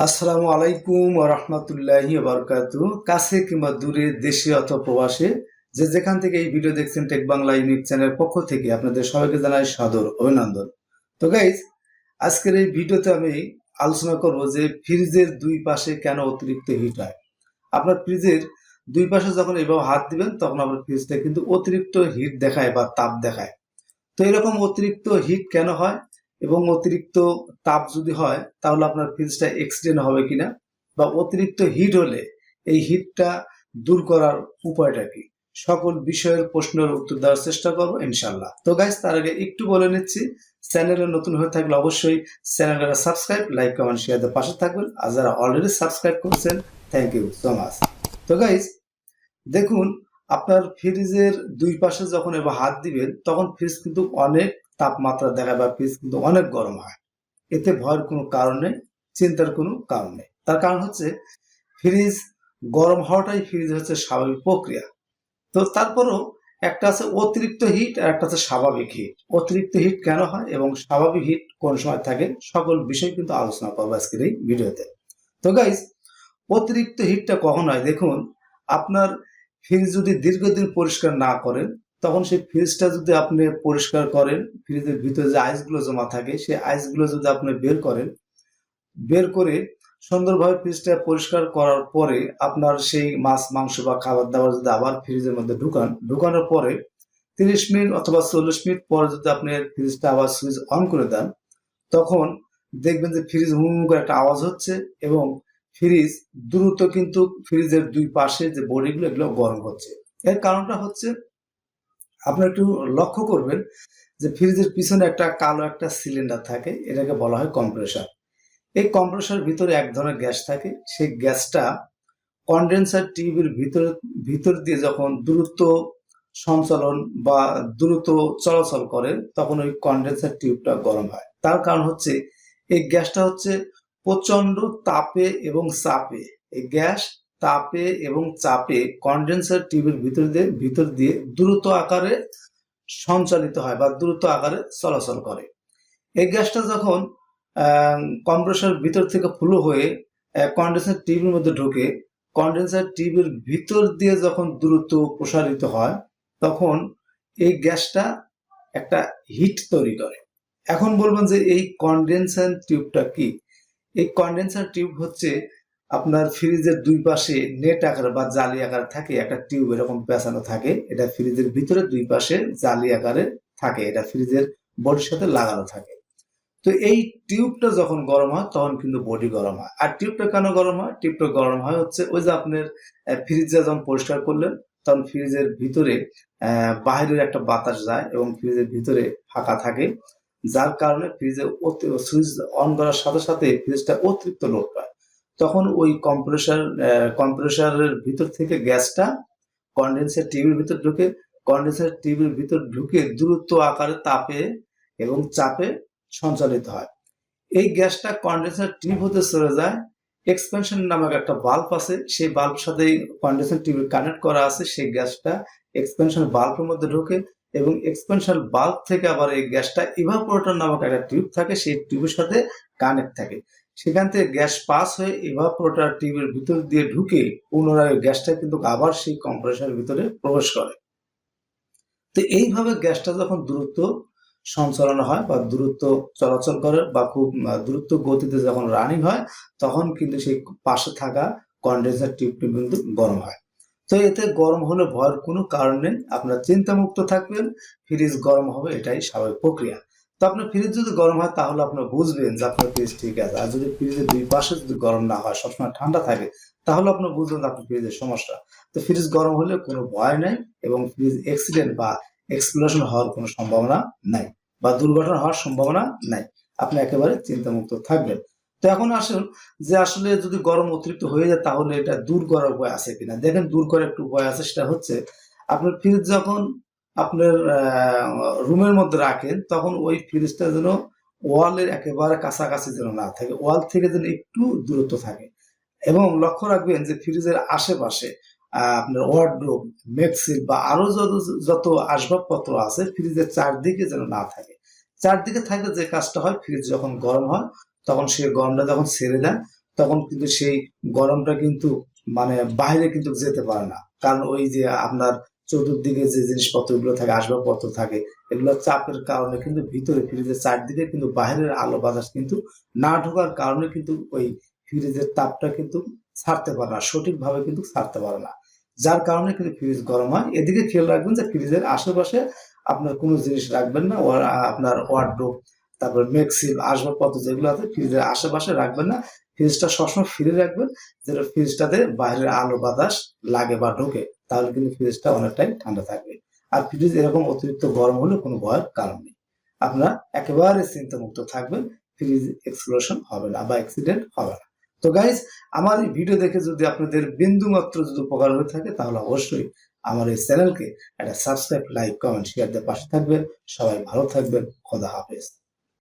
আসসালামু আলাইকুম ওয়া রাহমাতুল্লাহি ওয়া বারাকাতুহু। কাছে কিংবা দূরে, দেশে অথবা প্রবাসে, যে যেখান থেকে এই ভিডিও দেখছেন, টেক বাংলা ইউনিক চ্যানেলের পক্ষ থেকে আপনাদের সবাইকে জানাই সাদর অভিনন্দন। তো গাইজ, আজকের এই ভিডিওতে আমি আলোচনা করব যে ফ্রিজের দুই পাশে কেন অতিরিক্ত হিট হয়। আপনার ফ্রিজের দুই পাশে যখন এভাবে হাত দিবেন তখন আপনার ফ্রিজটা কিন্তু অতিরিক্ত হিট দেখায় বা তাপ দেখায়। তো এরকম অতিরিক্ত হিট কেন হয় এবং অতিরিক্ত তাপ যদি হয় তাহলে আপনার ফ্রিজটা অ্যাক্সিডেন্ট হবে কিনা, বা অতিরিক্ত হিট হলে এই হিটটা দূর করার উপায়টা কি, সকল বিষয়ের প্রশ্নের উত্তর দেওয়ার চেষ্টা করবো ইনশাল্লাহ। তো গাইস, তার আগে একটু বলে নিচ্ছি, চ্যানেলে নতুন হয়ে থাকলে অবশ্যই চ্যানেলটা সাবস্ক্রাইব, লাইক, কমেন্ট, শেয়ারের পাশে থাকবেন। আর যারা অলরেডি সাবস্ক্রাইব করেছেন, থ্যাংক ইউ সো মাচ। তো গাইস, দেখুন, আপনার ফ্রিজের দুই পাশে যখন এবার হাত দিবেন তখন ফ্রিজ কিন্তু অনেক তাপমাত্রা দেখায় বা ফ্রিজ কিন্তু অনেক গরম হয়। এতে ভয়ের কোনো কারণ নেই, চিন্তার কোনো কারণ নেই। তার কারণ হচ্ছে ফ্রিজ গরম হওয়াটাই ফ্রিজ হচ্ছে স্বাভাবিক প্রক্রিয়া। তো তারপরও একটা আছে অতিরিক্ত হিট আর একটা আছে স্বাভাবিক হিট। অতিরিক্ত হিট কেন হয় এবং স্বাভাবিক হিট কোন সময় থাকে, সকল বিষয় কিন্তু আলোচনা করবো আজকের এই ভিডিওতে। তো গাইজ, অতিরিক্ত হিটটা কখন হয় দেখুন, আপনার ফ্রিজ যদি দীর্ঘদিন পরিষ্কার না করেন তখন সেই ফ্রিজটা যদি আপনি পরিষ্কার করেন, ফ্রিজের ভিতরে যে আইসগুলো জমা থাকে সেই আইসগুলো যদি আপনি বের করেন, বের করে সুন্দরভাবে ফ্রিজটা পরিষ্কার করার পরে আপনার সেই মাছ মাংস বা খাবার দাবার যদি আবার ফ্রিজের মধ্যে ঢুকানোর পরে 30 মিনিট অথবা 40 মিনিট পরে যদি আপনি ফ্রিজটা আবার সুইচ অন করে দেন, তখন দেখবেন যে ফ্রিজ হুম করে একটা আওয়াজ হচ্ছে এবং ফ্রিজ দ্রুত কিন্তু ফ্রিজের দুই পাশে যে বডিগুলো এগুলো গরম হচ্ছে। এর কারণটা হচ্ছে, আপনি একটু লক্ষ্য করবেন যে ফ্রিজের পিছনে একটা কালো একটা সিলিন্ডার থাকে, এটাকে বলা হয় কম্প্রেসার। এই কম্প্রেসার ভিতরে এক ধরনের গ্যাস থাকে, সেই গ্যাসটা কন্ডেন্সার টিউবের ভিতর দিয়ে যখন দ্রুত সঞ্চালন বা দ্রুত চলাচল করে তখন ওই কন্ডেন্সার টিউবটা গরম হয়। তার কারণ হচ্ছে এই গ্যাসটা হচ্ছে প্রচন্ড তাপে এবং চাপে, এই গ্যাস তাপে এবং চাপে কন্ডেন্সার টিউবের ভিতর দিয়ে দ্রুত আকারে সঞ্চালিত হয় বা দ্রুত আকারে চলাচল করে। এই গ্যাসটা যখন কম্প্রেসর ভিতর থেকে ফ্লো হয়ে কন্ডেন্সার টিউবের মধ্যে ঢোকে, কন্ডেন্সার টিউবের ভিতর দিয়ে যখন দ্রুত প্রসারিত হয় তখন এই গ্যাসটা একটা হিট তৈরি করে। এখন বলবেন যে এই কন্ডেন্সার টিউবটা কি? এই কন্ডেন্সার টিউব হচ্ছে আপনার ফ্রিজের দুই পাশে নেট আকার বা জালি আকার থাকে, একটা টিউব এরকম পেঁচানো থাকে, এটা ফ্রিজের ভিতরে দুই পাশে জালি আকারে থাকে, এটা ফ্রিজের বডির সাথে লাগানো থাকে। তো এই টিউবটা যখন গরম হয় তখন কিন্তু বডি গরম হয়। আর টিউবটা কেন গরম হয়? টিউবটা গরম হয় হচ্ছে ওই যে আপনার ফ্রিজটা যখন পরিষ্কার করলেন তখন ফ্রিজের ভিতরে বাহিরের একটা বাতাস যায় এবং ফ্রিজের ভিতরে ফাঁকা থাকে, যার কারণে ফ্রিজে সুইচ অন করার সাথে সাথে ফ্রিজটা অতিরিক্ত লোড পায়। তখন ওই কম্প্রেসারের ভিতর থেকে গ্যাসটা কন্ডেন্সার টিউবের ভিতর ঢুকে, কন্ডেন্সার টিউবের ভিতর ঢুকে দ্রুত আকারে তাপে এবং চাপে সঞ্চালিত হয়। এই গ্যাসটা কন্ডেন্সার টিউব হতে চলে যায়, এক্সপেনশন নামক একটা বাল্ব আছে, সেই বাল্ব সাথে কন্ডেন্সার টিউব কানেক্ট করা আছে, সেই গ্যাসটা এক্সপেনশন বাল্বের মধ্যে ঢোকে এবং এক্সপেনশন বাল্ব থেকে আবার এই গ্যাসটা ইভাপোরেটর নামক একটা টিউব থাকে, সেই টিউবের সাথে কানেক্ট থাকে। সেখান থেকে গ্যাস পাস হয়ে ইভাপোরেটর টিউবের ভিতর দিয়ে ঢুকে পুনরায় গ্যাসটা কিন্তু আবার সেই কম্প্রেসরের ভিতরে প্রবেশ করে। তো এইভাবে গ্যাসটা যখন দ্রুত সঞ্চালন হয় বা দ্রুত চলাচল করে বা খুব দ্রুত গতিতে যখন রানিং হয় তখন কিন্তু সেই পাশে থাকা কন্ডেন্সার টিউবটি কিন্তু গরম হয়। তো এতে গরম হলে ভয়ের কোনো কারণ নেই, আপনার চিন্তামুক্ত থাকবেন, ফ্রিজ গরম হবে এটাই স্বাভাবিক প্রক্রিয়া। তো আপনার ফ্রিজ যদি গরম হয় তাহলে আপনি বুঝবেন যে আপনার ফ্রিজ ঠিক আছে। আর যদি ফ্রিজের দুই পাশে যদি গরম না হয়, সবসময় ঠান্ডা থাকে, তাহলে আপনি বুঝবেন যে আপনার ফ্রিজের সমস্যা। তো ফ্রিজ গরম হলে কোনো ভয় নাই এবং ফ্রিজ অ্যাক্সিডেন্ট বা এক্সপ্লোশন হওয়ার কোনো সম্ভাবনা নাই বা দুর্ঘটনা হওয়ার সম্ভাবনা নাই। আপনি একেবারে চিন্তামুক্ত থাকবেন। তো এখন আসুন যে আসলে যদি গরম অতিরিক্ত হয়ে যায় তাহলে এটা দূর করার উপায় আছে কিনা। দেখেন, দূর করার একটা উপায় আছে, সেটা হচ্ছে আপনার ফ্রিজ যখন আপনার রুমের মধ্যে রাখেন তখন ওই ফ্রিজটা যেন ওয়ালের একেবারে কাছাকাছি যেন না থাকে, ওয়াল থেকে যেন একটু দূরত্ব থাকে। এবং লক্ষ্য রাখবেন যে ফ্রিজের আশেপাশে আপনার ওয়ার্ডরোব, মেক্সিল বা আরো যত আসবাবপত্র আছে ফ্রিজের চারদিকে যেন না থাকে। চারদিকে থাকলে যে কাজটা হয়, ফ্রিজ যখন গরম হয় তখন সেই গরমটা যখন ছেড়ে দেন তখন কিন্তু সেই গরমটা কিন্তু মানে বাইরে কিন্তু যেতে পারে না, কারণ ওই যে আপনার চতুর্দিকে যে জিনিসপত্রগুলো থাকে, আসবাবপত্র থাকে, এগুলো চাপের কারণে কিন্তু ভিতরে ফ্রিজের চারদিকে কিন্তু বাইরের আলো বাতাস কিন্তু না ঢোকার কারণে কিন্তু ওই ফ্রিজের তাপটা কিন্তু ছাড়তে পারে না, সঠিকভাবে কিন্তু ছাড়তে পারে না, যার কারণে কিন্তু ফ্রিজ গরম হয়। এদিকে খেয়াল রাখবেন যে ফ্রিজের আশেপাশে আপনার কোনো জিনিস রাখবেন না, আপনার ওয়ার্ডরোব, তারপর মেক্সিল আসবাবপত্র যেগুলো আছে ফ্রিজের আশেপাশে রাখবেন না। ফ্রিজটা সবসময় ফ্রি রাখবেন, যেটা ফ্রিজটাতে বাইরের আলো বাতাস লাগে বা ঢোকে, তাহলে কিন্তু ফ্রিজটা অনেকটাই ঠান্ডা থাকবে। আর ফ্রিজ এরকম অতিরিক্ত গরম হলে কোনো ভয়ের কারণ নেই, আপনারা একেবারে চিন্তামুক্ত থাকবেন, ফ্রিজ এক্সপ্লোশন হবে না বা অ্যাক্সিডেন্ট হবে না। তো গাইজ, আমার এই ভিডিও দেখে যদি আপনাদের বিন্দু মাত্র যদি উপকার হয়ে থাকে, তাহলে অবশ্যই আমার এই চ্যানেলকে একটা সাবস্ক্রাইব, লাইক, কমেন্ট, শেয়ার দিয়ে পাশে থাকবেন। সবাই ভালো থাকবেন। খোদা হাফেজ।